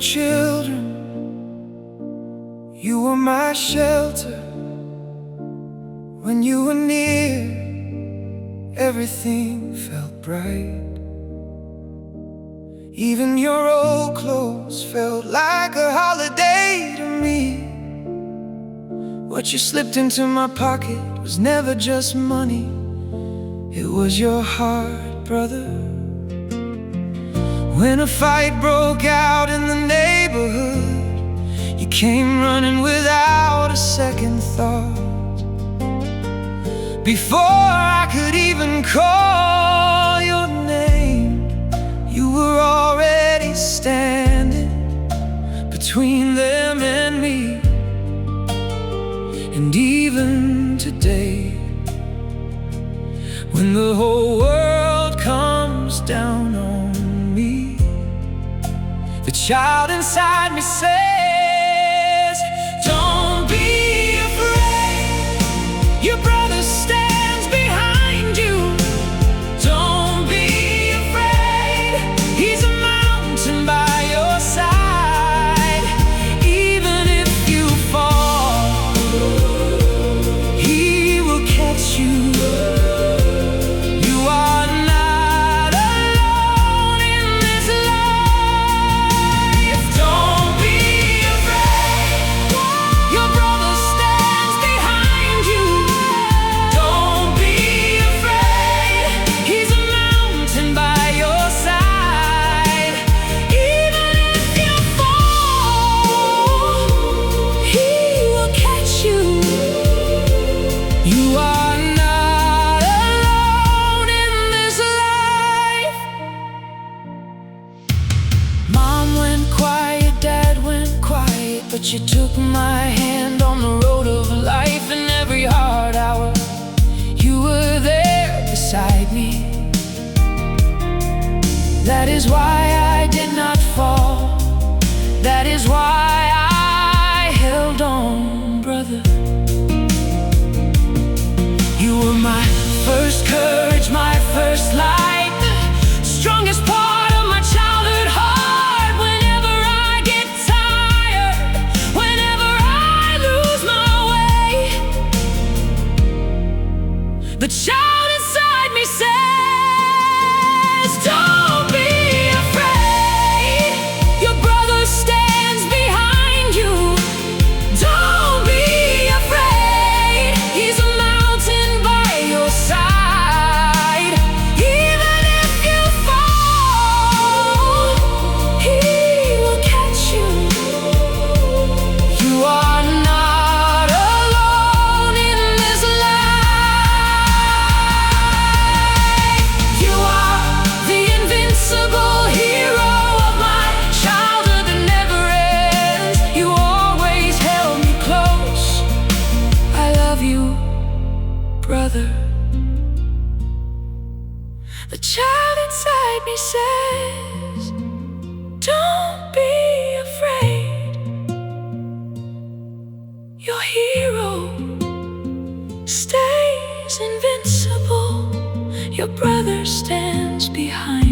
children. You were my shelter. When you were near, everything felt bright. Even your old clothes felt like a holiday to me. What you slipped into my pocket was never just money. It was your heart, brother. When a fight broke out in the neighborhood, you came running without a second thought. Before I could even call your name, you were already standing between them and me. And even today, when the whole world comes down on me, the child inside me says, don't be afraid, your brother stands behind you. Don't be afraid, he's a mountain by your side. Even if you fall, he will catch you. But you took my hand on the road of life, and every hard hour you were there beside me. That is why I did not fall. That is why I held on, brother. You were my first courage, my first light, the strongest part of my childhood heart. The child inside me says, don't be afraid, your brother stands behind you. Don't be afraid, he's a mountain by your side. Even if you fall, he will catch you. You are not alone in this life. Brother, the child inside me says, don't be afraid, your hero stays invincible, your brother stands behind.